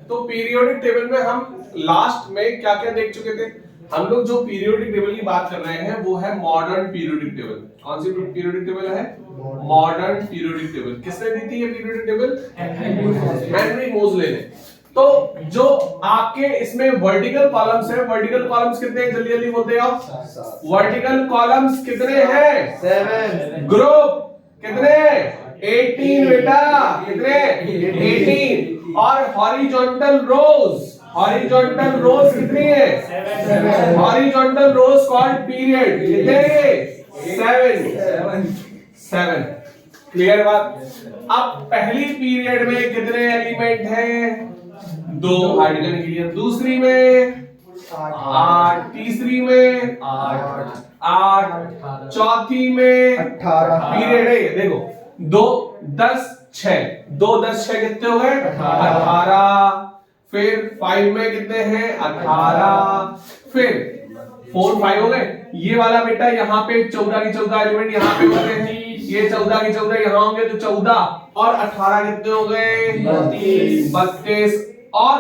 तो periodic table में हम लास्ट में क्या क्या देख चुके थे? हम लोग जो पीरियोडिक टेबल की बात कर रहे हैं वो है मॉडर्न पीरियोडिक टेबल। कौन सी पीरियोडिक टेबल है? Modern periodic table. किसने दी थी ये पीरियोडिक टेबल? हेनरी मोजले ने। तो जो आपके इसमें वर्टिकल कॉलम्स है, वर्टिकल कॉलम्स कितने हैं? जल्दी जल्दी बोलते हो। वर्टिकल कॉलम्स कितने हैं? 7। ग्रुप कितने? 18 बेटा। कितने? 18। और हॉरिजॉन्टल रोज, हॉरिजॉन्टल रोज कितनी है? हॉरिजॉन्टल रोज कॉल्ड पीरियड। कितने? 7। क्लियर बात? अब पहली पीरियड में कितने एलिमेंट हैं? 2 हाइड्रोजन हीलियम। दूसरी में 8। तीसरी में 8। चौथी में 18। पीरियड है ये, देखो 2 10 6। 2 10 6 कितने हो गए? 18। फिर 5 में कितने हैं? 18। फिर 4 5 हो गए। ये वाला बेटा यहाँ पे 14 की 14 एलिमेंट यहाँ पे होते हैं, ये 14 की 14 यहाँ होंगे, तो 14 और 18 कितने हो गए? 32। और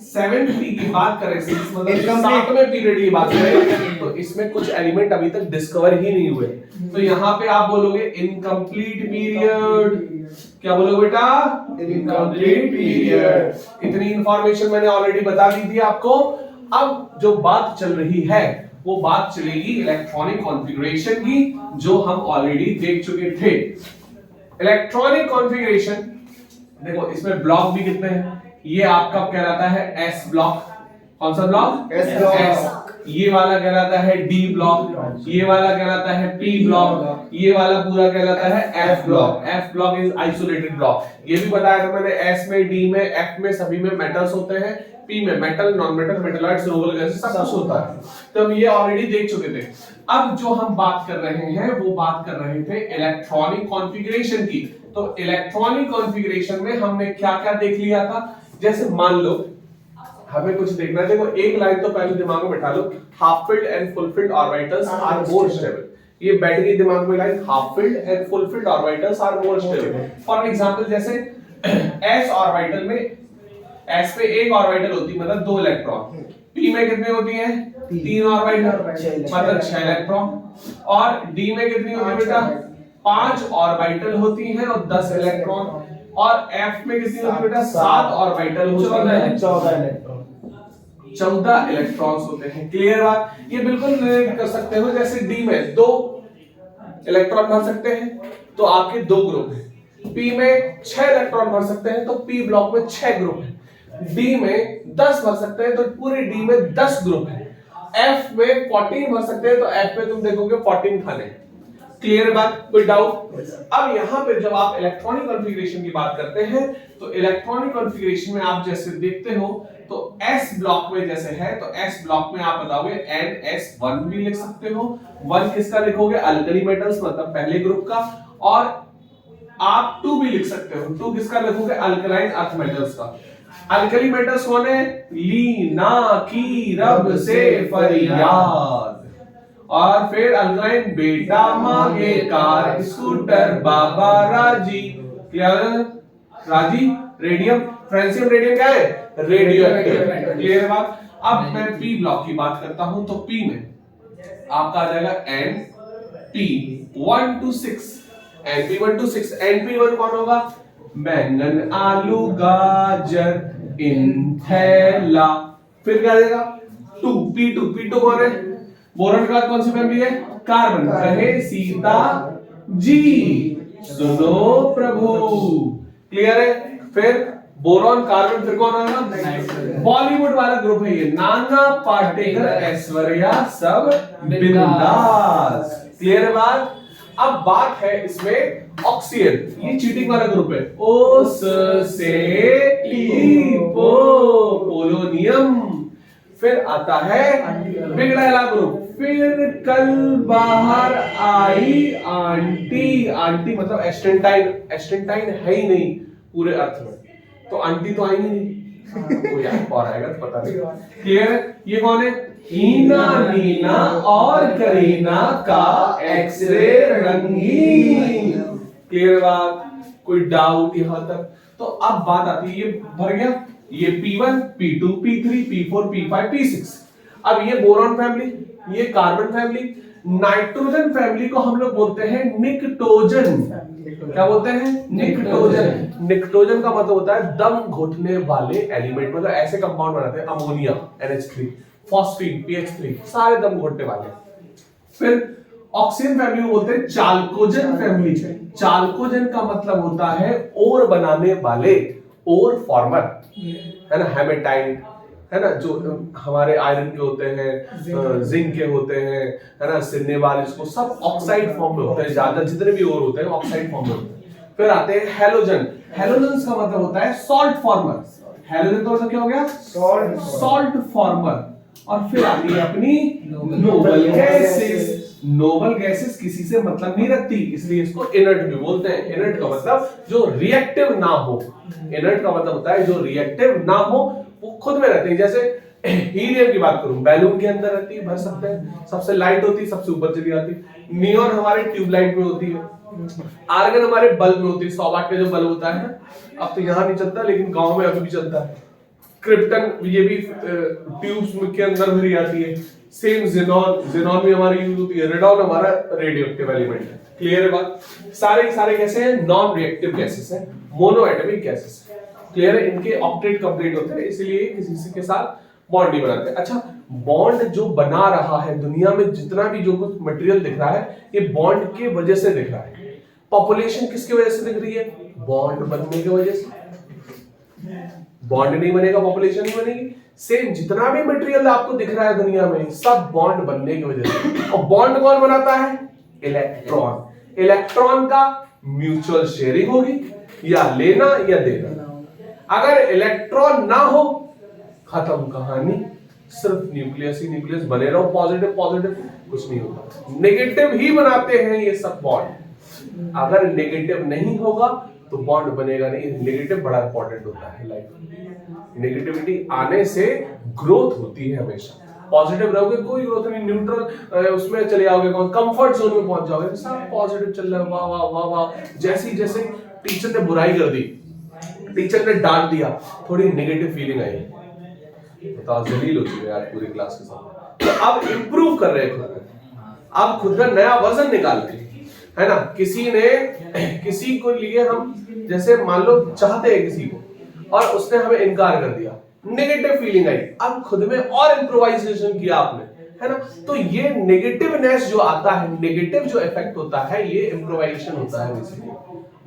70 की बात करें, मतलब 7वें पीरियड की बात करें, तो इसमें कुछ एलिमेंट अभी तक डिस्कवर ही नहीं हुए। तो यहाँ पे आप बोलोगे इनकम्प्लीट पीरियड। क्या बोलोगे बेटा? Incomplete period. इतनी इंफॉर्मेशन मैंने ऑलरेडी बता दी थी आपको। अब जो बात चल रही है वो बात चलेगी इलेक्ट्रॉनिक कॉन्फ़िगरेशन की, जो हम ऑलरेडी देख चुके थे। इलेक्ट्रॉनिक कॉन्फ़िगरेशन देखो, इसमें ब्लॉक भी कितने हैं? ये आपका कहलाता है एस ब्लॉक। कौन सा ब्लॉक? S block. ये वाला कहलाता है डी ब्लॉक, ये वाला कहलाता है पी ब्लॉक, ये वाला पूरा कहलाता है F block. F block is isolated block. ये भी बताया था मैंने, एस में, डी में, एफ में सभी में मेटल्स होते हैं, पी में metal, non metal, metalloids, noble gases सब कुछ होता है। तो हम ये ऑलरेडी देख चुके थे। अब जो हम बात कर रहे हैं वो बात कर रहे थे इलेक्ट्रॉनिक कॉन्फ़िगरेशन की। तो इलेक्ट्रॉनिक कॉन्फ़िगरेशन में हमने क्या क्या देख लिया था? जैसे मान लो हमें कुछ देखना है, देखो एक लाइन तो पहले दिमाग में बैठा लो, half filled and full filled orbitals are more stable. ये बैठ गई दिमाग में line, half filled and full filled orbitals are more stable. For example जैसे s ऑर्बिटल में, s पे एक ऑर्बिटल होती है मतलब 2 इलेक्ट्रॉन, p में कितने होती हैं? 3 ऑर्बिटल मतलब 6 इलेक्ट्रॉन। और d में कितनी होती है बेटा? 5 ऑर्बिटल होती हैं और 10 इलेक्ट्रॉन। और f में कितनी होती है बेटा? 7 ऑर्बिटल होती हैं, 14 इलेक्ट्रॉन्स होते हैं। क्लियर बात? ये बिल्कुल रिलेट कर सकते हो, जैसे डी में 2 इलेक्ट्रॉन भर सकते हैं तो आपके 2 ग्रुप हैं। पी में 6 इलेक्ट्रॉन भर सकते हैं तो पी ब्लॉक में 6 ग्रुप हैं। डी में 10 भर सकते हैं तो पूरे डी में 10 ग्रुप हैं। एफ में 14 भर सकते हैं तो एफ में तुम देखोगे 14 खाने। क्लियर बात? कोई डाउट? अब यहां पे जब आप इलेक्ट्रॉनिक कॉन्फ़िगरेशन की बात करते हैं तो इलेक्ट्रॉनिक कॉन्फ़िगरेशन में आप जैसे देखते हो तो S ब्लॉक में जैसे है तो S ब्लॉक में आप बताओगे NS1 भी लिख सकते हो। 1 किसका लिखोगे? अल्कली मेटल्स मतलब पहले ग्रुप का। और आप 2 भी लिख सकते हो। 2 किसका लिखोगे? अल्कलाइन अर्थ मेटल्स का। अल्कली मेटल्स कौन है? लीना की रब से फरियाद। और फिर अल्कलाइन बेटा मांगे कार, स्कूटर बाबा राजी। क्या राजी? रेडियम, फ्रेंसियम रेडियम क्या है? Radio active. क्लियर बात? अब मैं पी ब्लॉक की बात करता हूं तो पी में आपका आ जाएगा NP1 to 6। NP1 to 6। NP1 कौन होगा? बैंगन, आलू, गाजर, इंथैला। फिर क्या आ जाएगा? 2 P2। P2 कौन है? बोरॉन के बाद कौन सी फैमिली है? कार्बन। कहे सीता जी सुनो प्रभु। क्लियर है? फिर बोरॉन, कार्बन, फिर कौन आएगा? बॉलीवुड वाला ग्रुप है ये, नाना पाटेकर, ऐश्वर्या, सब बिंदास। क्लियर बात? अब बात है इसमें ऑक्सीजन, ये चीटिंग वाला ग्रुप है। ओ से टी पो, पोलोनियम। फिर आता है बिगड़ैला ग्रुप। फिर कल बाहर आई आंटी। आंटी मतलब एस्टेंटाइन। एस्टेंटाइन है ही नहीं पूरे अर्थ में, तो आंटी तो आई नहीं। कोई और आएगा तो पता नहीं। क्लियर है? ये कौन है? हीना, नीना और करीना का एक्सरे रंगीन। क्लियर बात? कोई डाउट यहां तक? तो अब बात आती है, ये भर गया, ये P1, P2, P3, P4, P5, P6। अब ये बोरॉन फैमिली, ये कार्बन फैमिली। नाइट्रोजन फैमिली को हम लोग बोलते हैं निकटोजन। क्या बोलते हैं? निकटोजन। निकटोजन का मतलब होता है दम घुटने वाले एलिमेंट, मतलब ऐसे कंपाउंड बनाते हैं, अमोनिया NH3, फॉस्फीन PH3, सारे दम घुटने वाले। फिर ऑक्सीजन फैमिली को बोलते हैं चाल्कोजन फैमिली। चाल्कोजन का मतलब होता है ओर बनाने वाले, ओर फॉर्मर, है ना, हेमेटाइट, है ना, जो हमारे आयरन के होते हैं, जिंक के होते हैं, है ना, सिनेवाल, इसको सब ऑक्साइड फॉर्म में होते हैं, ज्यादा जितने भी ओर होते हैं ऑक्साइड फॉर्म में होते हैं। फिर आते हैं हैलोजन। हैलोजन का मतलब होता है सॉल्ट फॉर्मर। हैलोजन का मतलब क्या हो गया? Salt farmer. और फिर आती है अपनी नोबल गैसेस। नोबल गैसेस किसी से मतलब नहीं रखती, इसलिए इसको इनर्ट भी बोलते हैं। इनर्ट का मतलब जो रिएक्टिव ना हो। इनर्ट का मतलब होता है जो रिएक्टिव ना हो, वो खुद में रहते हैं। जैसे हीलियम की बात करूं, बैलून के अंदर रहती है, भर सकते हैं, सबसे लाइट होती है, सबसे ऊपर चली जाती है। नियॉन हमारे ट्यूबलाइट में होती है। आर्गन हमारे बल्ब में होती है, 100 वाट का जो बल्ब होता है, अब तो यहाँ नहीं चलता लेकिन गांव में अभी भी चलता है। क्रिप्टन ये भी ट्यूब्स के अंदर भरी जाती है। सेम ज़ेनॉन, ज़ेनॉन भी हमारी यूज होती है। रेडॉन हमारा रेडियोएक्टिव एलिमेंट है। क्लियर है बात? सारे कैसे हैं? नॉन रिएक्टिव गैसेस हैं, मोनो एटॉमिक गैसेस हैं। क्लियर है? इनके ऑक्टेट कंप्लीट होते हैं, इसलिए किसी के साथ बॉन्ड नहीं बनाते। अच्छा, बॉन्ड जो बना रहा है दुनिया में, जितना भी जो कुछ मटेरियल दिख रहा है, ये बॉन्ड की वजह से दिख रहा है। पॉपुलेशन किसकी वजह से दिख रही है? बॉन्ड बनने की वजह से। बॉन्ड नहीं बनेगा, पॉपुलेशन नहीं बनेगी। सेम जितना भी मटेरियल आपको दिख रहा है दुनिया में, सब बॉन्ड बनने की वजह से। और बॉन्ड कौन बनाता है? इलेक्ट्रॉन। इलेक्ट्रॉन का म्यूचुअल शेयरिंग होगी, या लेना या देना। अगर इलेक्ट्रॉन ना हो, खत्म कहानी। सिर्फ न्यूक्लियस ही न्यूक्लियस बने रहो, पॉजिटिव पॉजिटिव, कुछ नहीं होता। नेगेटिव ही बनाते हैं ये सब बॉन्ड। अगर नेगेटिव नहीं होगा तो बॉन्ड बनेगा नहीं। नेगेटिव बड़ा इंपॉर्टेंट होता है लाइफ में। नेगेटिविटी आने से ग्रोथ होती है हमेशा। पॉजिटिव रहोगे कोई ग्रोथ नहीं, न्यूट्रल उसमें चले जाओगे, कंफर्ट जोन में पहुंच जाओगे, सब पॉजिटिव चल रहा है, वाह वाह वाह वाह। जैसे टीचर ने बुराई कर दी, टीचर ने डांट दिया, थोड़ी नेगेटिव फीलिंग आई, बताओ जलील हो चुके यार पूरी क्लास के साथ। तो अब इंप्रूव कर रहे हैं, अब खुद का नया वर्जन निकाल रहे हैं, है ना। किसी को लिए हम जैसे मान लो चाहते हैं किसी को, और उसने हमें इनकार कर दिया, नेगेटिव फीलिंग आई, अब खुद में और इम्प्रोवाइजेशन किया आपने, है ना। तो ये नेगेटिवनेस जो आता है, नेगेटिव जो इफेक्ट होता है, ये इम्प्रोवाइजेशन होता है। इसलिए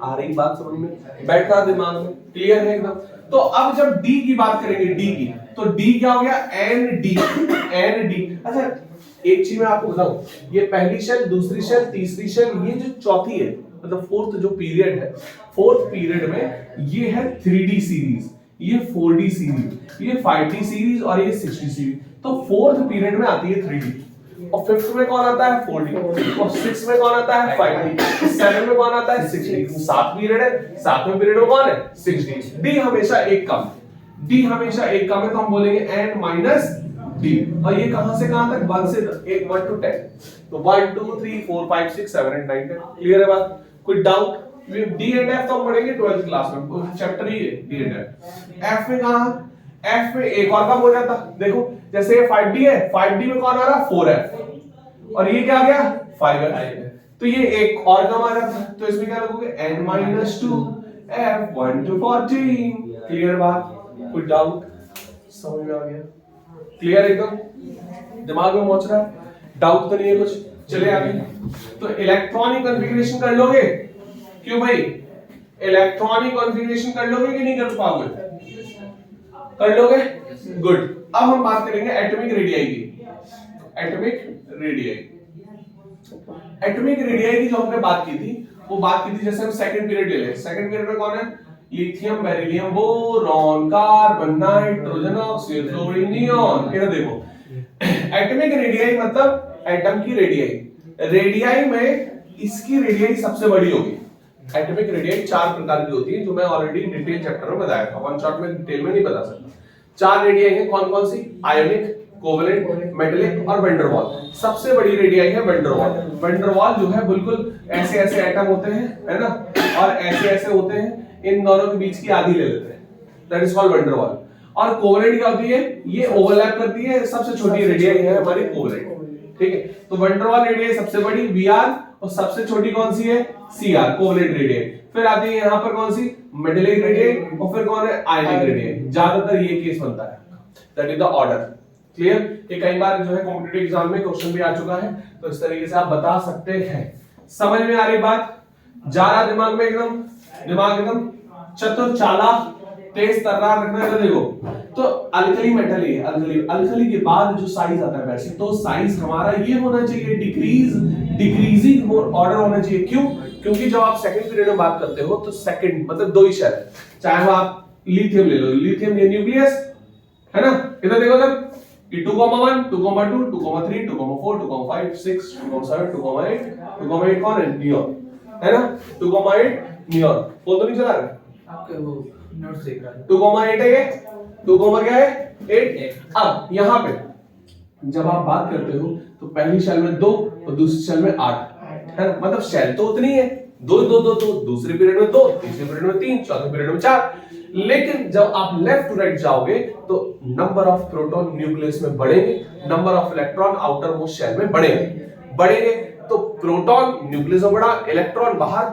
आ रही बात समझ में, बैठा दिमाग में, क्लियर है एकदम। तो अब जब डी की बात करेंगे, डी की, तो डी क्या हो गया? N D. अच्छा, एक चीज मैं आपको बताऊं, ये पहली शेल, दूसरी शेल, तीसरी शेल, ये जो चौथी है, मतलब फोर्थ जो पीरियड है, फोर्थ पीरियड में ये है 3D सीरीज, ये 4D सीरीज, ये 5D सीरीज और ये 6D सीरीज। तो फोर्थ पीरियड में आती है 3D, और फिफ्थ में कौन आता है? 4D, और सिक्स में कौन आता है? 5D, सेवन में कौन आता है? 6D। सात पीरियड है, सातवें पीरियड में कौन है? 6D। डी हमेशा एक कम, डी हमेशा एक कम है, तो हम बोलेंगे n माइनस डी। और ये कहां से कहां तक? 1 से 1 to 10, तो 1 2 3 4 5 6 7 8 9 10। क्लियर है बात? कोई डाउट? डी एंड एफ तो हम पढ़ेंगे 12th क्लास में, चैप्टर ही है डी एंड एफ। एफ में कहां? एफ में एक और कम हो जाता, देखो जैसे ये 5D है, 5D में कौन आ रहा? 4F, और ये क्या आ गया? 5F, तो ये एक और कम आ जाता, तो इसमें क्या लगोगे? n-2 F 1 to 14। क्लियर बात? कोई डाउट? समझ में आ गया? क्लियर एकदम? दिमाग में पहुंच रहा है? डाउट तो नहीं है कुछ? चले आगे। तो इलेक्ट्रॉनिक कॉन्फ़िगरेशन कर लोगे? क्यों भाई? इलेक्ट्रॉनिक कॉन्फ़िगरेशन कर लोगे कि नहीं कर पाओगे? कर लोगे? गुड। अब हम बात करेंगे एटॉमिक रेडियाई की। एटॉमिक रेडियाई, एटॉमिक रेडियाई की जो हमने बात की थी, वो बात की थी, जैसे हम सेकंड पीरियड ले लें। सेकंड पीरियड में कौन है? Lithium, beryllium, boron, carbon, nitrogen, oxygen, fluorine, neon. इधर देखो, एटॉमिक रेडियाई मतलब एटम की रेडियाई। रेडियाई में इसकी रेडियाई सबसे बड़ी होगी। एटॉमिक रेडियाई 4 प्रकार की होती है, जो मैं ऑलरेडी डिटेल चैप्टर में बताया था, वन शॉट में डिटेल में नहीं बता सकता। 4 रेडियाई हैं, कौन कौन सी? आयोनिक, कोवलेंट, मेटलिक और वैन डर वाल। सबसे बड़ी रेडियाई है वैन डर वाल। वैन डर वाल जो है बिल्कुल ऐसे ऐसे एटम होते हैं, है ना, और ऐसे ऐसे होते हैं, इन दोनों के बीच की आधी ले लेते हैं, that is called van der वाल। और कोवलेंट क्या होती है, ये ओवरलैप करती है, सबसे छोटी रेडियस है हमारी कोवलेंट, ठीक है। तो वैन डेर वाल्स रेडियस सबसे बड़ी Vr और सबसे छोटी कौन सी है, Cr, कोवलेंट रेडियस। फिर आती है यहाँ पर कौन सी, मेटेलिक रेडियस, और फिर कौन है, आयनिक रेडियस। ज्यादातर ये केस बनता है, that is the order. Clear? ये कई बार जो है कॉम्पिटिटिव एग्जाम में क्वेश्चन भी आ चुका है, तो इस तरीके से आप बता सकते हैं। समझ में आ रही बात? जा रहा दिमाग में एकदम, दिमाग एकदम चतुर चालाक तेज तर्रार रखना है। देखो तो अल्कली मेटल है, अल्कली के बाद जो साइज आता है वैसे तो साइज हमारा ये होना चाहिए डिक्रीजिंग ऑर्डर होना चाहिए। क्यों? क्योंकि जब आप सेकंड पीरियड में बात करते हो तो सेकंड मतलब दो ही शेल है, चाहे वो आप लिथियम ले लो, लिथियम ये न्यूक्लियस है ना, इधर देखो इधर कि 2,1 2,2 2,3 2,4 2,5 6 2,7 2,8 2,8 कौन है, नियॉन है ना, 2,8 नियॉन। फोन तो नहीं चला रहा आपके वो नोट देख रहा है। 2,8 है, ये 2, क्या है 8। अब यहाँ पे जब आप बात करते हो तो पहली शेल में 2 और दूसरी शेल में 8 है ना, मतलब शेल तो उतनी है, 2 2 2 2, दूसरे पीरियड में 2, तीसरे पीरियड में 3, चौथे पीरियड में 4। लेकिन जब आप लेफ्ट टू राइट जाओगे तो नंबर ऑफ प्रोटॉन न्यूक्लियस में बढ़ेंगे, number of electron outer most shell में बढ़ेंगे। तो प्रोटॉन न्यूक्लियस में बढ़ा, इलेक्ट्रॉन बाहर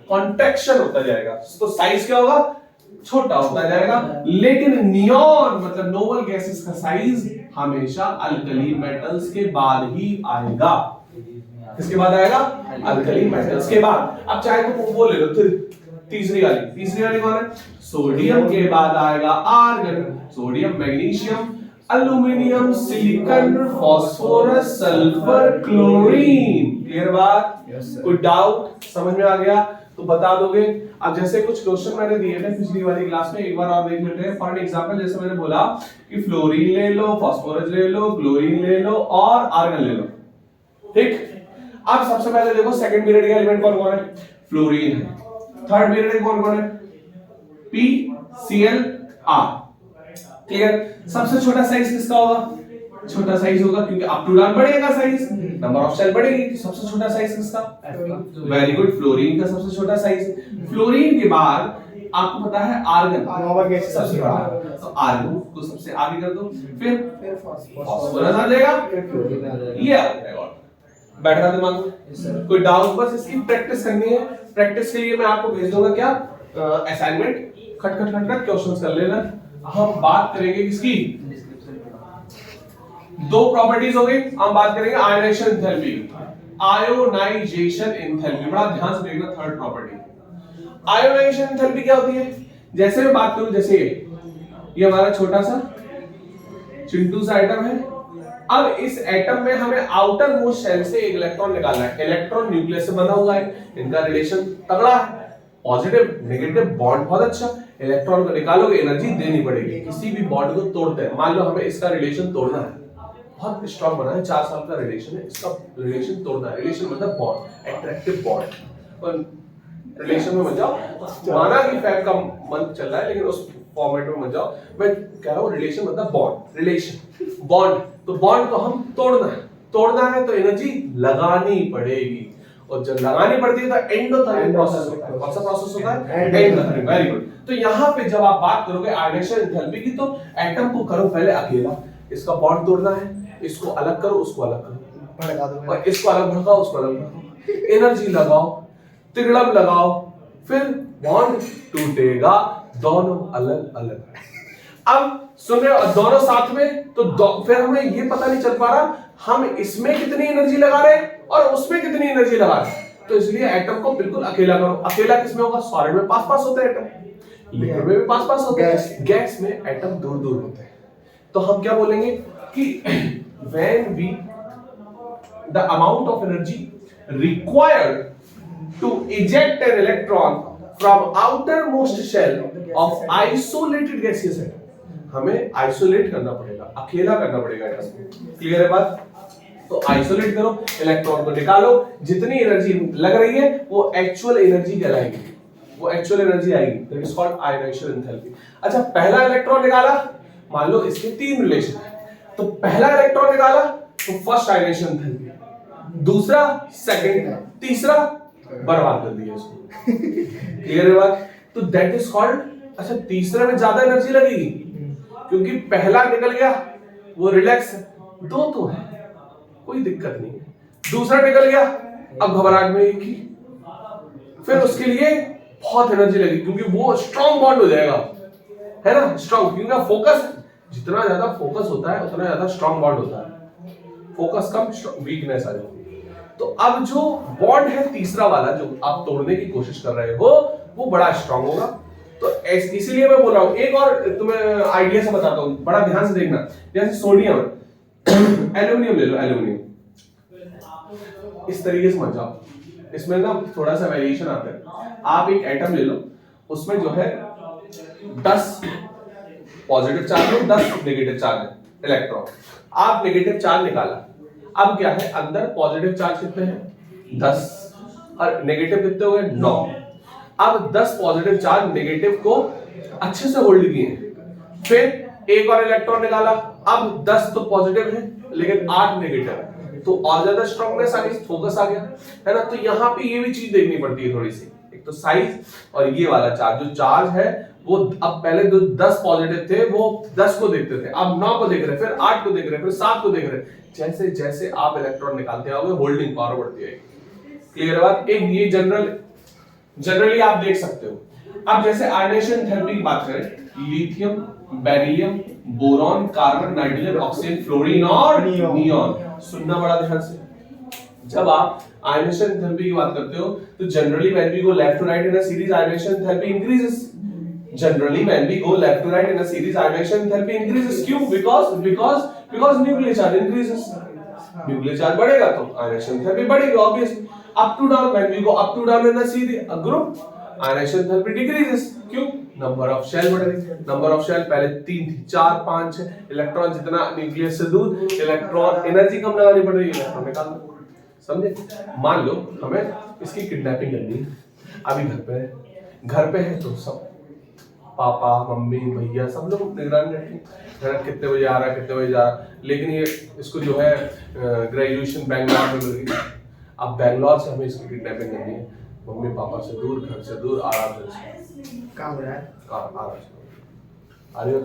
कॉन्ट्रैक्शन होता जाएगा, तो साइज क्या होगा, छोटा होता जाएगा। लेकिन नियॉन मतलब नोबल गैसेस का साइज हमेशा अल्कली मेटल्स के बाद ही आएगा। किसके बाद आएगा, अल्कली मेटल्स के बाद। अब चाहे तो वो ले लो फिर तीसरी वाली कौन है, सोडियम के बाद आएगा argon, sodium magnesium aluminium silicon phosphorus sulphur chlorine. Clear बात? कोई डाउट समझ में आ गया तो बता दोगे। अब जैसे कुछ क्वेश्चन मैंने दिए थे पिछली वाली क्लास में, एक बार और देख लेते हैं। फॉर एग्जांपल जैसे मैंने बोला कि फ्लोरीन ले लो, फास्फोरस ले लो, क्लोरीन ले लो और आर्गन ले लो, ठीक। अब सबसे पहले देखो सेकंड पीरियड का एलिमेंट कौन कौन है, फ्लोरीन है। थर्ड पीरियड में कौन कौन है, PClR। क्लियर? सबसे छोटा साइज किसका होगा, छोटा साइज होगा क्योंकि अप टू डाउन बढ़ेगा साइज, नंबर ऑफ शेल बढ़ेगी, तो सबसे छोटा साइज किसका, वेरी गुड, फ्लोरीन का सबसे छोटा साइज। फ्लोरीन के बाद आपको पता है आर्गन सबसे बड़ा, तो आर्गन को सबसे आगे कर दो, फिर फास्फोरस आ जाएगा, ये आ जाएगा। बैठ रहा दिमाग में? कोई डाउट? बस इसकी प्रैक्टिस करनी है। प्रैक्टिस के लिए मैं आपको भेज दूंगा क्या, असाइनमेंट, खट क्वेश्चंस कर लेना। हम बात करेंगे किसकी, दो प्रॉपर्टीज हो गई। हम बात करेंगे आयोनाइजेशन एंथैल्पी, आयोनाइजेशन एंथैल्पी, बड़ा ध्यान से देखना। थर्ड प्रॉपर्टी आयोनाइजेशन एंथैल्पी क्या होती है, जैसे मैं बात करूं, जैसे ये हमारा छोटा सा चिंटू सा एटम है। अब इस एटम में हमें आउटर मोस्ट शेल से एक इलेक्ट्रॉन निकालना है, इलेक्ट्रॉन न्यूक्लियस से बना हुआ है, इनका रिलेशन तगड़ा है, पॉजिटिव नेगेटिव बॉन्ड बहुत अच्छा। इलेक्ट्रॉन को निकालोगे एनर्जी देनी पड़ेगी, किसी भी बॉन्ड को तोड़ते हैं। मान लो हमें इसका रिलेशन तोड़ना है, बहुत स्ट्रांग बना है, 4 साल का रिलेशन है, इसका रिलेशन तोड़ना है। रिलेशन मतलब बॉन्ड, एट्रैक्टिव बॉन्ड। और रिलेशन में मत जाओ, माना कि फैब का मंथ चल रहा है लेकिन उस फॉर्मेट में मत जाओ। मैं कह रहा हूं रिलेशन मतलब बॉन्ड, रिलेशन बॉन्ड, तो बॉन्ड को हम तोड़ना है तो एनर्जी लगानी पड़ेगी, और जब लगानी पड़ती है तो एंडोथर्मिक प्रोसेस होता है। कौन सा प्रोसेस होता है, एंडोथर्मिक। Very good. तो यहाँ पे जब आप बात करोगे आयोनाइजेशन एंथैल्पी की, तो एटम को करो पहले अकेला, इसका बॉन्ड तोड़ना है, इसको अलग करो, उसको अलग करो, और इसको अलग भड़काओ, उसको अलग भड़काओ, एनर्जी लगाओ, तिगड़म लगाओ, फिर बॉन्ड टूटेगा, दोनों अलग अलग। अब सुन रहे हो, दोनों साथ में, तो फिर हमें ये पता नहीं चल पा रहा हम इसमें कितनी एनर्जी लगा रहे हैं और उसमें कितनी एनर्जी लगा रहे हैं। तो इसलिए एटम को बिल्कुल अकेला करो। अकेला किसमें होगा, सॉलिड में पास होते हैं एटम, लिक्विड में भी पास होते हैं, गैस में एटम दूर दूर होते हैं। तो हम क्या बोलेंगे कि when we the amount of energy required to eject an electron from outermost shell of isolated gaseous atom, हमें आइसोलेट करना पड़ेगा, अकेला करना पड़ेगा एटम को। क्लियर है बात? तो आइसोलेट करो, इलेक्ट्रॉन को निकालो, जितनी एनर्जी लग रही है वो एक्चुअल एनर्जी कहलाएगी, वो एक्चुअल एनर्जी आएगी, that is called ionisation enthalpy. अच्छा, पहला इलेक्ट्रॉन निकाला, मान लो इसके 3 रिलेशन है, तो पहला इलेक्ट्रॉन निकाला तो फर्स्ट आयोनाइजेशन एंथैल्पी, दूसरा सेकंड, तीसरा बर्बाद कर दिया इसको। क्लियर है बात? तो दैट इज कॉल्ड अच्छा तीसरे में ज्यादा एनर्जी लगेगी क्योंकि पहला निकल गया वो रिलैक्स है, दो तो है कोई दिक्कत नहीं है, दूसरा निकल गया अब घबराहट में एक ही, फिर उसके लिए बहुत एनर्जी लगेगी क्योंकि वो स्ट्रॉन्ग बॉन्ड हो जाएगा, है ना, स्ट्रॉन्ग, क्योंकि फोकस जितना ज्यादा फोकस होता है उतना ज्यादा स्ट्रॉन्ग बॉन्ड होता है, फोकस कम वीकनेस आ जाती है। तो अब जो बॉन्ड है तीसरा वाला जो आप तोड़ने की कोशिश कर रहे हो वो बड़ा स्ट्रॉन्ग होगा। तो इसीलिए मैं बोल रहा हूं, एक और तुम्हें आइडिया से बताता हूं, बड़ा ध्यान से देखना, जैसे सोडियम एल्यूमिनियम ले लो, एल्यूमिनियम इस तरीके से मत जाओ, इसमें ना थोड़ा सा वेरिएशन आता है। आप एक एटम ले लो, उसमें जो है 10 पॉजिटिव चार्ज हो 10 नेगेटिव चार्ज इलेक्ट्रॉन, आप नेगेटिव चार्ज निकाला, अब क्या है अंदर पॉजिटिव चार्ज कितने हैं 10 और नेगेटिव कितने हो गए 9। अब 10 पॉजिटिव चार्ज नेगेटिव को अच्छे से होल्ड किए, फिर एक और इलेक्ट्रॉन निकाला, अब 10 तो पॉजिटिव है लेकिन 8 नेगेटिव, तो और ज्यादा स्ट्रॉन्गनेस आ गई, फोकस आ गया, है ना। तो यहाँ पे ये भी चीज देखनी पड़ती है थोड़ी सी, एक तो साइज और ये वाला चार्ज, जो चार्ज है वो अब पहले जो 10 पॉजिटिव थे वो 10 को देखते थे, अब 9 को देख रहे, फिर 8 को देख रहे, फिर 7 को देख रहे, जैसे जैसे आप इलेक्ट्रॉन निकालते आओगे होल्डिंग पावर बढ़ती है। क्लियर बात, एक ये जनरली आप देख सकते हो। अब जैसे आयनाइजेशन थेरेपी की बात करें, lithium, beryllium, boron, carbon, nitrogen, oxygen, fluorine और नियॉन, सुनना बड़ा ध्यान से। जब आप आयनाइजेशन थेरेपी की बात करते हो तो generally when we go left to right in a series ionization therapy increases, generally when we go left to right in a series ionization therapy increases, क्यों? because nuclear charge increases, nuclear charge बढ़ेगा तो ionization therapy बढ़ेगी, obvious। up to down when we go up to down in a series a group ionization therapy decreases, क्यों? number of shell बढ़ रही, number of shell पहले 3 थी 4 5 6, electron जितना nucleus से दूर, इलेक्ट्रॉन एनर्जी कम लगानी पड़ रही है, इलेक्ट्रॉन निकालना, समझे। मान लो हमें इसकी किडनैपिंग करनी है, अभी घर पे है तो सब पापा मम्मी भैया सब लोग निगरानी रखें, कितने बजे आ रहा है कितने बजे जा रहा है, लेकिन ये इसको जो है ग्रेजुएशन बैंगलोर में मिल गई, अब बैंगलोर से हमें इसकी किडनैपिंग करनी है, मम्मी पापा से दूर, घर से दूर, आराम से काम हो रहा है, आराम से आ रही हो।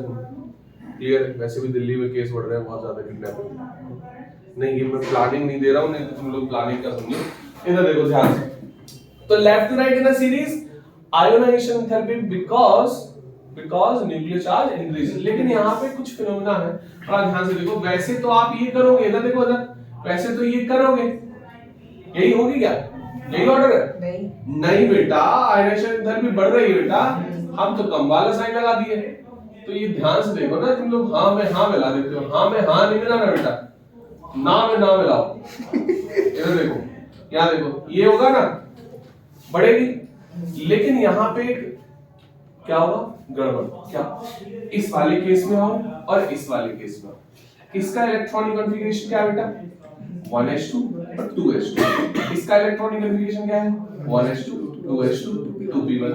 क्लियर, वैसे भी दिल्ली में केस बढ़ रहे हैं बहुत ज्यादा किडनैपिंग, नहीं ये मैं प्लानिंग नहीं दे रहा हूँ, नहीं तो तुम लोग प्लानिंग कर समझो, इधर देखो ध्यान से। तो left to right in a series ionization therapy because nuclear charge increase, लेकिन यहाँ पे कुछ फिनोमेना है, थोड़ा ध्यान से देखो। वैसे तो आप ये करोगे ना, देखो इधर, वैसे तो ये करोगे, यही होगी क्या, यही ऑर्डर है? नहीं बेटा, आयनाइजेशन थेरेपी बढ़ रही है बेटा, हम तो कम वाला साइन लगा दिए, तो ये ध्यान से देखो ना, तुम लोग हाँ में हाँ मिला देते हो, हाँ में हाँ नहीं मिलाना बेटा, ना में ना मिलाओ। इधर देखो, यहाँ देखो, ये होगा ना बढ़ेगी, लेकिन यहाँ पे क्या होगा गड़बड़, क्या इस वाले केस में आओ और इस वाले केस में आओ, इसका इलेक्ट्रॉनिक कॉन्फ़िगरेशन क्या है बेटा 1s2 और 2s2, इसका इलेक्ट्रॉनिक कॉन्फ़िगरेशन क्या है 1s2 2s2 2p1,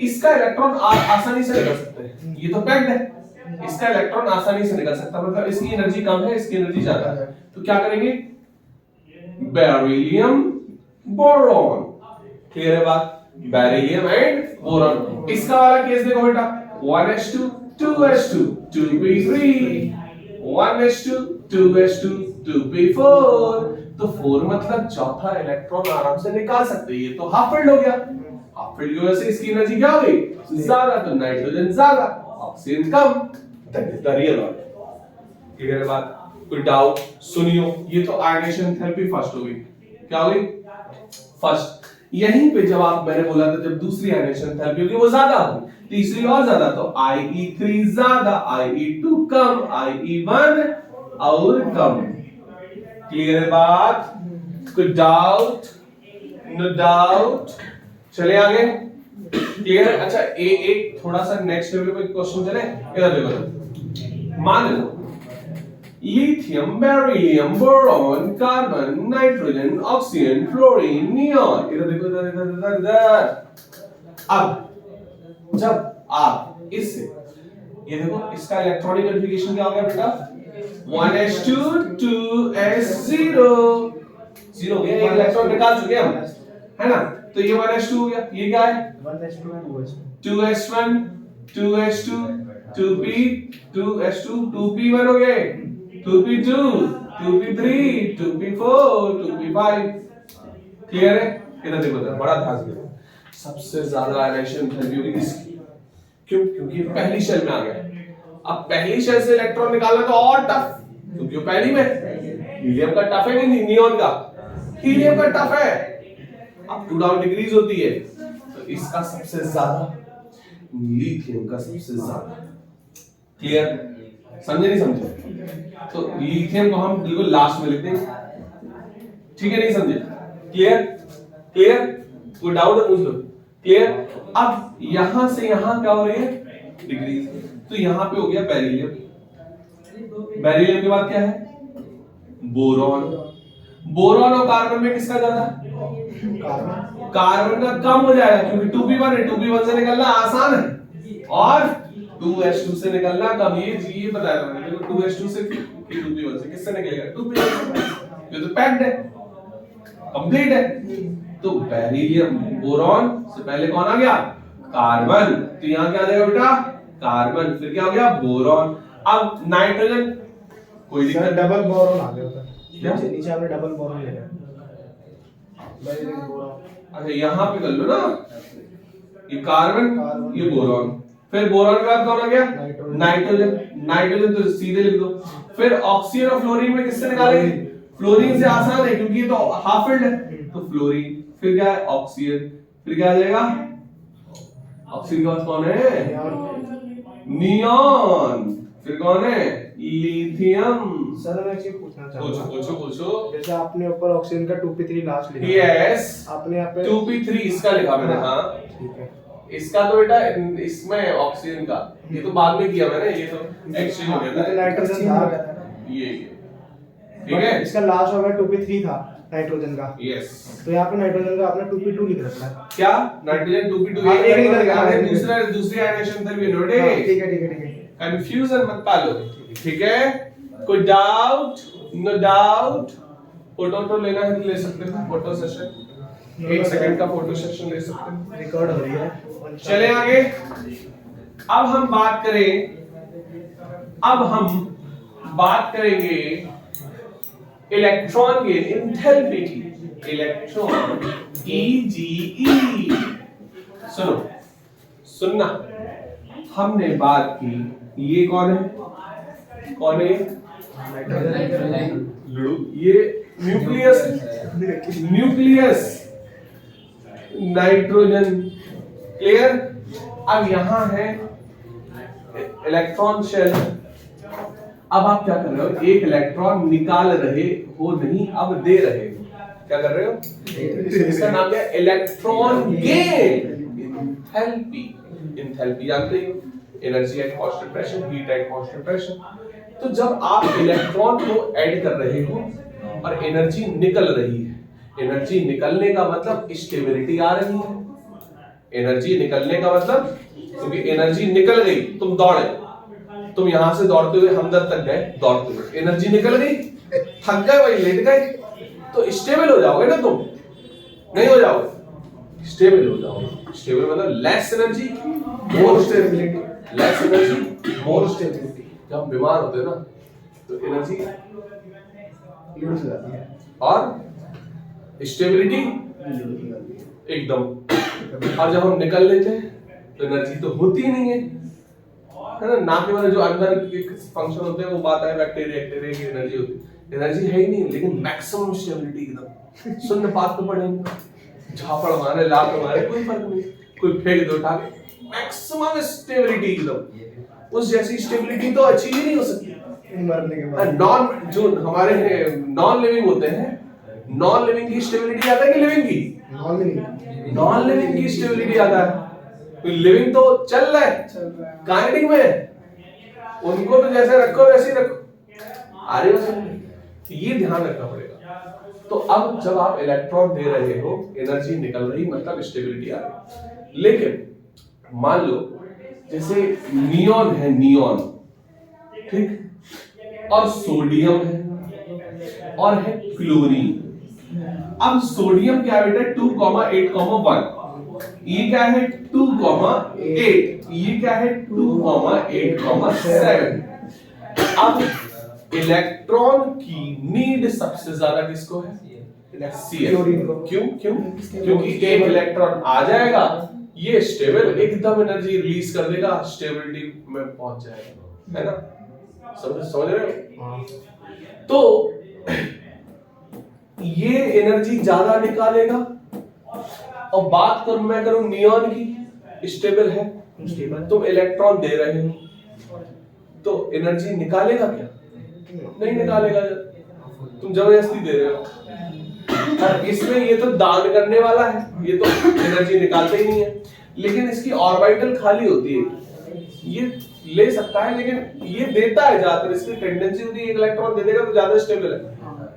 इसका इलेक्ट्रॉन आसानी से निकल सकते हैं, ये तो पैक्ड है, इसका इलेक्ट्रॉन आसानी से निकल सकता है, मतलब इसकी एनर्जी कम है, इसकी एनर्जी ज्यादा है, तो क्या करेंगे बेरिलियम बोरॉन, क्लियर है बात, बेरिलियम एंड बोरॉन। इसका वाला केस देखो बेटा 1s2 2s2 2p3 1s2 2s2 2p4, तो 4 मतलब चौथा इलेक्ट्रॉन आराम से निकाल सकते हैं, ये तो हाफ फील्ड हो गया, हाफ फील्ड की वजह से इसकी एनर्जी क्या हो गई ज्यादा, तो नाइट्रोजन ज्यादा oxygen come, that is the real order. Clear है बात, कोई डाउट? सुनियो, ये तो आयनाइजेशन थेरेपी फर्स्ट हो गई, क्या हो गई फर्स्ट। यहीं पे जब आप मैंने बोला था जब दूसरी आयनाइजेशन थेरेपी होगी वो ज्यादा होगी, तीसरी और ज्यादा, तो IE3 ज्यादा, IE2 कम, IE1 और कम। क्लियर है बात? कोई डाउट? नो डाउट, चले आगे। क्लियर है? अच्छा एक थोड़ा सा नेक्स्ट लेवल पे क्वेश्चन चले, इधर देखो, मान लो lithium, beryllium, boron, carbon, nitrogen, oxygen, fluorine, neon, इधर देखो, इधर। अब जब आप इससे ये देखो, इसका इलेक्ट्रॉनिक कॉन्फ़िगरेशन क्या हो गया बेटा 1s2 2s0, 0 गया, एक इलेक्ट्रॉन निकाल चुके हम, है ना, तो ये 1s2 हो गया, ये क्या है 1s2 2s1 2s2 2p 2s2 2p1 हो गए, 2p2 2p3 2p4 2p5। Clear है? इधर देखो, बड़ा ध्यान से देखो, सबसे ज्यादा आयनाइजेशन एंथैल्पी होगी इसकी। क्यों? क्योंकि पहली शेल में आ गया। अब पहली शेल से इलेक्ट्रॉन निकालना तो और टफ, क्योंकि वो पहली में। हीलियम का टफ है नहीं, नियोन का, हीलियम का टफ है, अप टू डाउन डिग्रीज होती है। तो इसका सबसे ज्यादा, लिथियम का सबसे ज्यादा। क्लियर? समझे नहीं समझे? तो लिथियम को हम बिल्कुल लास्ट में लिख देंगे। ठीक है? नहीं समझे? क्लियर? क्लियर? कोई डाउट है पूछ लो। क्लियर? अब यहां से यहां क्या हो रही है? डिग्री। तो यहां पे हो गया बेरिलियम। बेरिलियम के बाद क्या है? बोरॉन। बोरॉन और कार्बन में किसका ज्यादा? कार्बन का कम हो जाएगा, क्योंकि 2p1 है, 2p1 से निकलना आसान है और 2s2 से निकलना कम। ये बताया था मैंने, देखो 2s2 से 2p1 से किससे निकलेगा? 2p1 से। ये तो पैक्ड है, कंप्लीट है। तो बेरिलियम, बोरॉन से पहले कौन आ गया? कार्बन। तो यहां क्या आ जाएगा बेटा? कार्बन। फिर क्या हो गया? बोरॉन। अब नाइट्रोजन, कोई दिक्कत? डबल बोरॉन आ गया था। क्या? नीचे आपने डबल बोरॉन ले लिया। अच्छा यहां पे कर लो ना, ये कार्बन, ये बोरॉन। फिर बोरॉन के बाद कौन आ गया? नाइट्रोजन। नाइट्रोजन तो सीधे लिख दो। फिर ऑक्सीजन और फ्लोरीन में किससे निकालेंगे? फ्लोरीन से आसान है, क्योंकि ये तो हाफ फिल्ड है, तो फ्लोरीन। फिर क्या है? ऑक्सीजन। फिर क्या आ जाएगा? ऑक्सीजन के बाद कौन है? नियॉन। फिर कौन है? लिथियम। सर मैं एक चीज पूछना चाहूंगा। पूछो। जैसे आपने ऊपर ऑक्सीजन का 2p3 लास्ट लिखा, यस, आपने यहाँ पे 2p3 इसका लिखा मैंने। हाँ ठीक है। इसका तो बेटा इसमें ऑक्सीजन का, ये तो बाद में किया मैंने, ये तो एक्सचेंज हो गया ये तो था। नाइट्रोजन था, ये ठीक है। इसका लास्ट वाला 2p3 था नाइट्रोजन का। यस। तो यहाँ पे नाइट्रोजन का आपने 2p2 लिख रखा है। क्या? नाइट्रोजन 2p2 हाँ, एक निकल गया, है, एक दूसरा दूसरी आयनाइजेशन एंथैल्पी नोट हाँ, है। ठीक है। कंफ्यूजन मत पालो, ठीक है? कोई डाउट? No doubt? फोटो लेना है तो ले सकते हो, फोटो सेशन, 1 सेकंड का फोटो सेशन ले सकते हो। रिकॉर्ड हो रही है। चले आगे। अब हम बात करेंगे इलेक्ट्रॉन के एंथैल्पी की। Electron EGE। सुनना, हमने बात की, ये कौन है? ये न्यूक्लियस नाइट्रोजन। क्लियर? अब यहां है इलेक्ट्रॉन शेल। अब आप क्या कर रहे हो? एक इलेक्ट्रॉन निकाल रहे हो, नहीं अब दे रहे हो। क्या कर रहे हो? इसका नाम क्या है? Electron gain. एंथैल्पी जानते हो, energy at constant pressure, heat at constant pressure. तो जब आप इलेक्ट्रॉन को ऐड कर रहे हो और एनर्जी निकल रही है, एनर्जी निकलने का मतलब स्टेबिलिटी आ रही है। एनर्जी निकलने का मतलब, क्योंकि एनर्जी निकल गई, तुम दौड़े, तुम यहां से दौड़ते हुए हमदर्द तक गए, दौड़ते हुए एनर्जी निकल गई, थक गए, वही लेट गए, तो स्टेबल हो जाओगे ना तुम? नहीं हो जाओगे? स्टेबल हो जाओगे। स्टेबल मतलब less energy more stability, less energy more stability. जब बीमार होते हो ना तो एनर्जी यूज हो जाती है और स्टेबिलिटी एकदम। और जब हम निकल लेते हैं तो एनर्जी तो होती ही नहीं है ना? ना केवल जो अंदर के फंक्शन होते हैं वो बात है, बैक्टीरिया की एनर्जी होती है, एनर्जी है ही नहीं, लेकिन मैक्सिमम स्टेबिलिटी एकदम। शून्य पात पे पड़ेंगे, झापड़ मारे, लात मारे, कोई फर्क नहीं, कोई फेंक दो उठा के, मैक्सिमम स्टेबिलिटी एकदम। उस जैसी स्टेबिलिटी तो अचीव ही नहीं हो सकती। मरने के बाद नॉन जो हमारे नॉन लिविंग होते हैं, नॉन लिविंग की स्टेबिलिटी आता है कि लिविंग की? नॉन लिविंग की स्टेबिलिटी आता है। लिविंग तो चल रहा है, काइनेटिक में है, उनको तो जैसे रखो वैसे ही रखो। आ रही हो? ये ध्यान रखना पड़ेगा। तो अब जब आप इलेक्ट्रॉन दे रहे हो, एनर्जी निकल रही, मतलब स्टेबिलिटी आ रही। लेकिन मान लो जैसे नियॉन है, नियॉन, ठीक, और सोडियम है और है क्लोरीन। अब सोडियम क्या बेटा? 2,8,1, ये क्या है 2,8, ये क्या है 2,8,7। अब इलेक्ट्रॉन की नीड सबसे ज्यादा किसको है? Cl। क्यों क्यों? क्योंकि एक इलेक्ट्रॉन आ जाएगा, ये स्टेबल एकदम एनर्जी रिलीज कर देगा, स्टेबिलिटी में पहुंच जाएगा, है ना? समझ रहे हो? तो ये एनर्जी ज्यादा निकालेगा। और बात करूं मैं करूं नियॉन की, स्टेबल है, तुम इलेक्ट्रॉन दे रहे हो तो एनर्जी निकालेगा क्या? नहीं निकालेगा, तुम जबरदस्ती दे रहे हो। और इसमें ये तो दान करने वाला है, ये तो एनर्जी निकालते ही नहीं है। लेकिन इसकी ऑर्बिटल खाली होती है, ये ले सकता है लेकिन ये देता है ज्यादातर, इसकी टेंडेंसी होती है एक इलेक्ट्रॉन दे देगा तो ज्यादा स्टेबल है।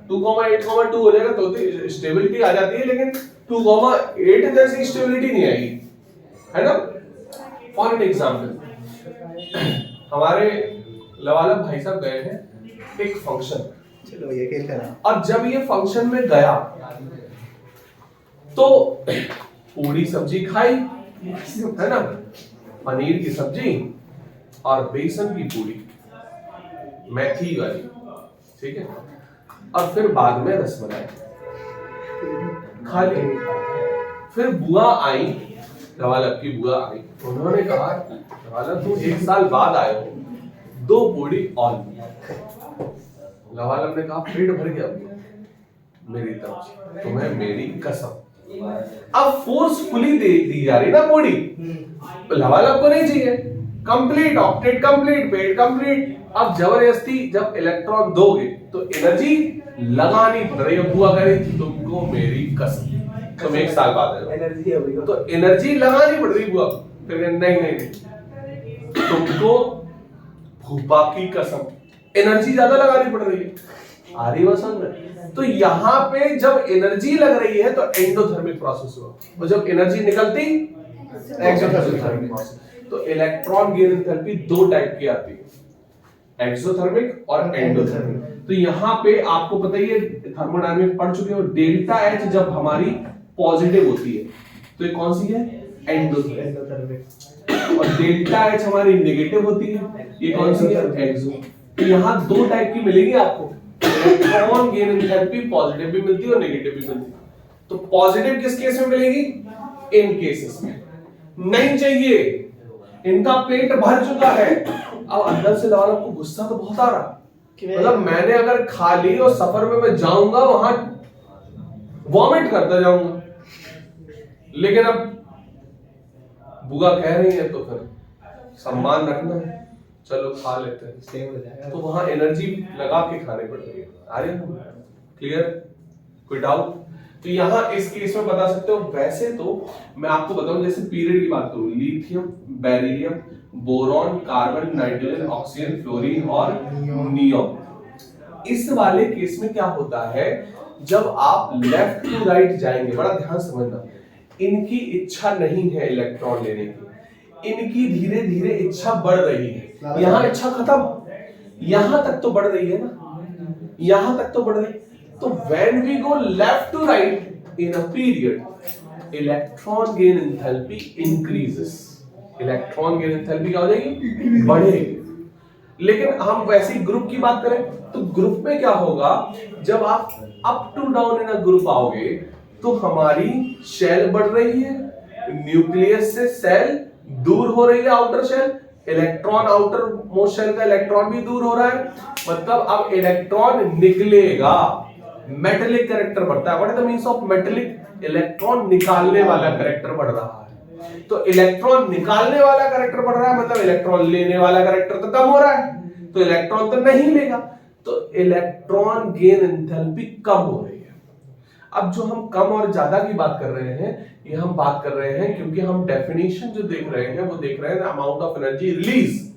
2,8,2 हो जाएगा तो स्टेबिलिटी आ जाती है, लेकिन 2,8 जैसी स्टेबिलिटी नहीं आएगी, है ना? फॉर एन एग्जांपल, हमारे लवालब भाई साहब गए हैं एक फंक्शन, चलो ये खेल करा। और जब ये फंक्शन में गया तो पूरी सब्जी खाई, है ना? पनीर की सब्जी और बेसन की पूरी, मेथी वाली, ठीक है? और फिर बाद में रसमलाई खा ली। फिर बुआ आई, लवालब की बुआ आई, उन्होंने कहा लवालब तुम 1 साल बाद आए हो, 2 पूरी और। लवालब ने कहा पेट भर गया मेरी तरफ से, तुम्हें मेरी कसम। अब फोर्सफुली दे दी जा रही ना पूरी, लवालब को नहीं चाहिए, कंप्लीट ऑक्टेट कंप्लीट, पेट कंप्लीट। अब जबरदस्ती जब इलेक्ट्रॉन दोगे तो एनर्जी लगानी पड़ रही है। बुआ कह रही तुमको मेरी कसम, तुम 1 साल बाद आए हो, एनर्जी है भाई, तो एनर्जी लगानी पड़ रही बुआ। फिर नहीं नहीं नहीं, तुमको फूफा की कसम, एनर्जी ज्यादा लगानी पड़ रही है। आ रही बात समझ में? तो यहाँ पे जब एनर्जी लग रही है तो एंडोथर्मिक प्रोसेस हुआ, और जब एनर्जी निकलती एक्सोथर्मिक प्रोसेस। तो इलेक्ट्रॉन गेन एंथैल्पी 2 टाइप की आती है, एक्सोथर्मिक और एंडोथर्मिक। तो यहाँ पे आपको पता ही है, थर्मोडायनामिक्स पढ़ चुके हो, डेल्टा एच जब हमारी पॉजिटिव होती है तो ये कौन सी है? एंडोथर्मिक। और डेल्टा एच हमारी नेगेटिव होती है, ये कौन सी है? एक्सो। तो यहाँ 2 टाइप की मिलेगी आपको, इलेक्ट्रॉन गेन एंथैल्पी पॉजिटिव भी मिलती है और नेगेटिव भी मिलती है। तो पॉजिटिव किस केस में मिलेगी? इन केसेस में। नहीं चाहिए, इनका पेट भर चुका है। अब अंदर से लवाल आपको गुस्सा तो बहुत आ रहा, मतलब मैंने अगर खा ली और सफर में मैं जाऊंगा वहां वॉमिट करता जाऊंगा, लेकिन अब बुआ कह रही है तो फिर सम्मान रखना है, चलो खा लेते हैं, सेव हो जाएगा। तो वहां एनर्जी लगा के खाने पड़ रही है। आ रही है क्लियर? कोई डाउट? तो यहाँ इस केस में बता सकते हो। वैसे तो मैं आपको बताऊं, जैसे पीरियड की बात करूं, lithium, beryllium, boron, carbon, nitrogen, oxygen, fluorine और नियोन। इस वाले केस में क्या होता है, जब आप लेफ्ट टू राइट जाएंगे, बड़ा ध्यान समझना, इनकी इच्छा नहीं है इलेक्ट्रॉन लेने की, इनकी धीरे धीरे इच्छा बढ़ रही है। यहाँ इच्छा खत्म, यहां तक तो बढ़ रही है ना, यहां तक तो बढ़ रही। तो when we go left to right in a period, electron gain enthalpy increases. Electron gain enthalpy क्या हो जाएगी? बढ़ेगी। लेकिन हम वैसे ही ग्रुप की बात करें तो ग्रुप में क्या होगा, जब आप up to down in a group आओगे तो हमारी शेल बढ़ रही है, न्यूक्लियस से सेल दूर हो रही है, outer shell, electron outer most shell का इलेक्ट्रॉन भी दूर हो रहा है, मतलब अब इलेक्ट्रॉन निकलेगा। मेटेलिक कैरेक्टर बढ़ता है। What is the means of metallic? Electron निकालने वाला कैरेक्टर बढ़ रहा है। तो इलेक्ट्रॉन निकालने वाला कैरेक्टर बढ़ रहा है, मतलब इलेक्ट्रॉन लेने वाला कैरेक्टर तो कम हो रहा है, तो इलेक्ट्रॉन तो नहीं लेगा, तो इलेक्ट्रॉन गेन एंथैल्पी कम हो रही है। अब जो हम कम और ज्यादा की बात कर रहे हैं, ये हम बात कर रहे हैं क्योंकि हम डेफिनेशन जो देख रहे हैं वो देख रहे हैं amount of energy release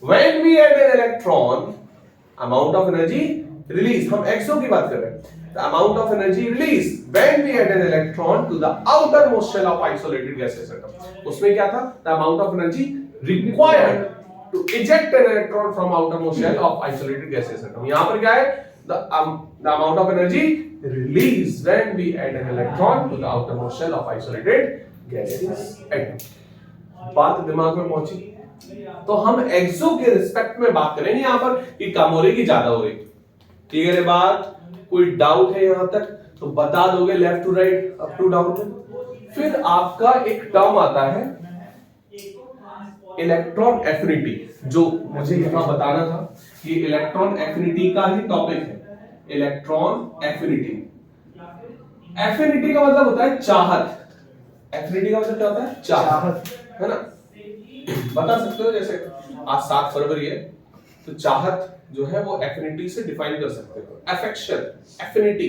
when we add an electron, amount of energy release. हम एक्सओ की बात कर रहे हैं, the amount of energy released when we add an electron to the outermost shell of isolated gaseous atom. उसमें क्या था? The amount of energy required to eject an electron from outermost shell of isolated gaseous atom. यहाँ पर क्या है? The amount of energy released when we add an electron to the outermost shell of isolated gases atom. बात दिमाग में पहुंची? तो हम एक्सो के रिस्पेक्ट में बात करेंगे यहां पर कि कम हो रही कि ज्यादा हो रही। क्लियर है बात? कोई डाउट है यहां तक तो बता दोगे left to right up to down में। फिर आपका एक टर्म आता है इलेक्ट्रॉन एफिनिटी, जो मुझे यहां बताना था। ये इलेक्ट्रॉन एफिनिटी का ही टॉपिक है, इलेक्ट्रॉन एफिनिटी। एफिनिटी का मतलब होता है चाहत। एफिनिटी का मतलब क्या होता है? चाहत, है ना? बता सकते हो जैसे आज 7 फरवरी है तो चाहत जो है वो एफिनिटी से डिफाइन कर सकते हो। अफेक्शन, एफिनिटी,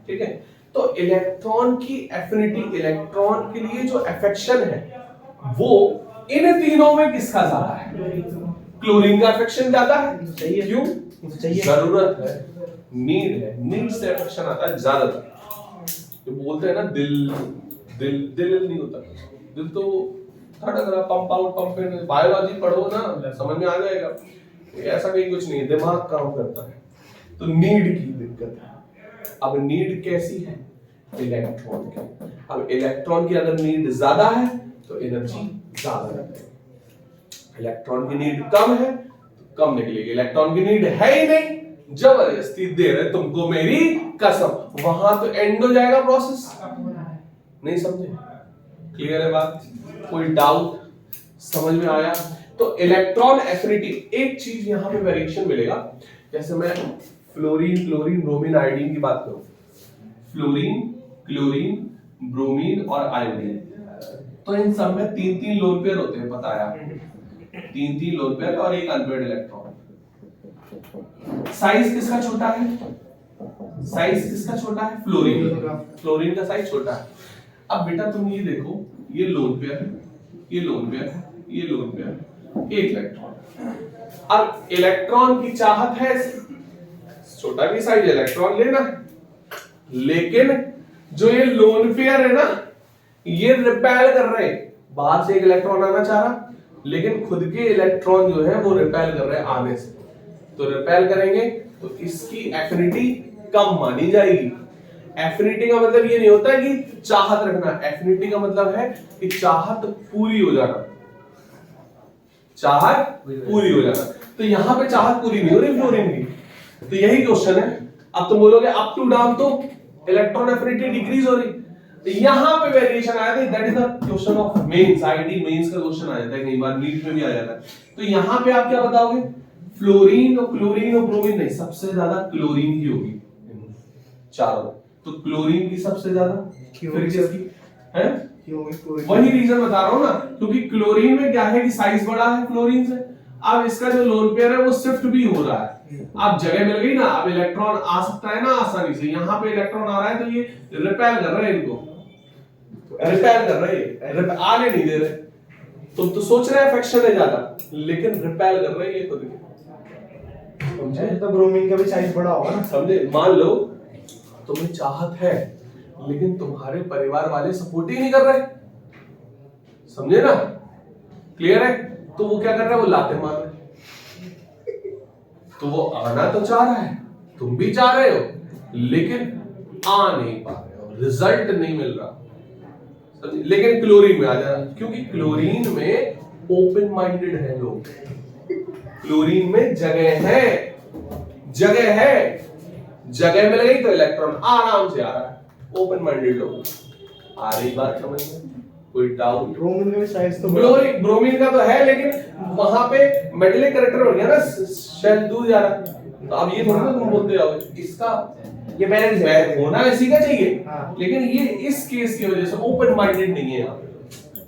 ठीक है? तो इलेक्ट्रॉन की एफिनिटी, इलेक्ट्रॉन के लिए जो अफेक्शन है वो इन तीनों में किसका ज्यादा है? क्लोरीन का अफेक्शन ज्यादा है। क्यों? जरूरत है, नीड है, नीड से अफेक्शन आता है ज्यादातर। जो बोलते हैं ना दिल दिल दिल नहीं होता, दिल तो धड़क pump out pump in, biology पढ़ो ना समझ में आ जाएगा। ऐसा कहीं कुछ नहीं है, दिमाग काम करता है। तो नीड की दिक्कत है। अब नीड कैसी है? इलेक्ट्रॉन की। अब इलेक्ट्रॉन की अगर नीड ज्यादा है तो एनर्जी ज्यादा है। इलेक्ट्रॉन की नीड कम है तो कम निकलेगी। इलेक्ट्रॉन की नीड है ही नहीं, जबरदस्ती दे रहे तुमको मेरी कसम, वहां तो एंड हो जाएगा प्रोसेस। नहीं समझे? क्लियर है बात? कोई डाउट? समझ में आया? तो इलेक्ट्रॉन एफिनिटी, एक चीज यहां पे वेरिएशन मिलेगा। जैसे मैं फ्लोरीन, क्लोरीन, ब्रोमीन, आयोडीन की बात करूं, फ्लोरीन, क्लोरीन, ब्रोमीन और आयोडीन, तो इन सब में 3-3 लोन पेयर होते हैं, पता है आपको? 3-3 लोन पेयर और एक अनपेयर्ड इलेक्ट्रॉन। साइज किसका छोटा है? साइज किसका छोटा है? फ्लोरीन। फ्लोरीन का साइज छोटा है। अब बेटा तुम ये देखो, ये लोन पेयर है, ये लोन पेयर है, ये लोन पेयर, एक इलेक्ट्रॉन। अब इलेक्ट्रॉन की चाहत है छोटा भी साइज इलेक्ट्रॉन लेना, लेकिन जो ये लोन पेयर है ना, ये रिपेल कर रहे हैं। बाहर से एक इलेक्ट्रॉन आना चाह रहा, लेकिन खुद के इलेक्ट्रॉन जो है वो रिपेल कर रहे हैं आने से। तो रिपेल करेंगे तो इसकी एफिनिटी कम मानी जाएगी। एफिनिटी का मतलब ये नहीं होता कि चाहत रखना, एफिनिटी का मतलब है कि चाहत पूरी हो जाना। चाहत पूरी हो जाना। तो यहां पे चाहत पूरी नहीं हो रही फ्लोरीन की, तो यही क्वेश्चन है। अब तुम बोलोगे अप टू डाउन तो इलेक्ट्रॉन एफिनिटी डिक्रीज हो रही, तो यहां पे वेरिएशन आया था। That is the question of mains, ID mains का क्वेश्चन आ जाता है, कई बार नीट में भी आ जाता है। तो यहां पे आप क्या बताओगे? फ्लोरीन और क्लोरीन और ब्रोमीन नहीं, सबसे ज्यादा क्लोरीन की होगी चारों। तो क्लोरीन की सबसे ज्यादा, फिर किसकी है? वही रीजन बता रहा हूं ना, क्योंकि क्लोरीन में क्या है कि साइज बड़ा है फ्लोरीन से। अब इसका जो लोन पेयर है वो शिफ्ट भी हो रहा है। अब जगह मिल गई ना, अब इलेक्ट्रॉन आ सकता है ना आसानी से। यहाँ पे इलेक्ट्रॉन आ रहा है तो ये रिपेल कर रहे हैं, इनको रिपेल कर रहे हैं, आने नहीं दे रहे। तुम तो सोच रहे हैं अफेक्शन है ज्यादा, लेकिन रिपेल कर रहे हैं ये खुद के। समझे? तो ब्रोमीन का भी साइज बड़ा होगा ना। समझे? मान लो तुम्हें चाहत है, लेकिन तुम्हारे परिवार वाले सपोर्ट ही नहीं कर रहे, समझे ना? क्लियर है? तो वो क्या कर रहा है? वो लाते मार रहे। तो वो आना तो चाह रहा है, तुम भी चाह रहे हो, लेकिन आ नहीं पा रहे हो, रिजल्ट नहीं मिल रहा। समझे? लेकिन क्लोरीन में आ जाना, क्योंकि क्लोरीन में ओपन माइंडेड है लोग। क्लोरीन में जगह है, जगह है, जगह मिल गई तो इलेक्ट्रॉन आराम से आ रहा है। ओपन माइंडेड लोग। आ रही बात समझ में? कोई डाउट? ब्रोमीन का भी साइज तो ब्रोमीन का तो है, लेकिन वहां पे मेटेलिक कैरेक्टर हो गया ना, शेल दूर जा रहा है। तो अब ये थोड़ा ना तुम बोलते जाओगे इसका ये बैलेंस है, होना इसी का चाहिए। लेकिन ये इस केस की वजह से ओपन माइंडेड नहीं है,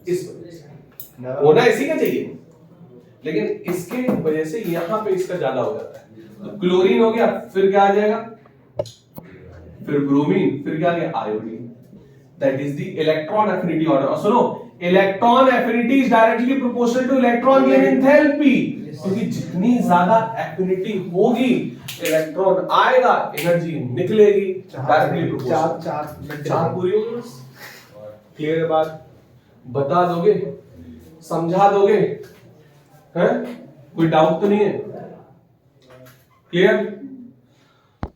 इस वजह से होना इसी का चाहिए, लेकिन इसके वजह से यहां पे इसका ज्यादा हो जाता है। तो क्लोरीन हो गया, फिर क्या आ जाएगा? फिर ब्रोमीन, फिर क्या आ गया? Iodine. That is the electron affinity order. सुनो, electron affinity is directly proportional to electron gain enthalpy. क्योंकि जितनी ज्यादा एफिनिटी होगी, इलेक्ट्रॉन आएगा, एनर्जी निकलेगी, डायरेक्टली प्रोपोर्शनल। चार पूरी होगी बस। क्लियर बात? बता दोगे? समझा दोगे? हैं? कोई डाउट तो नहीं है? क्लियर?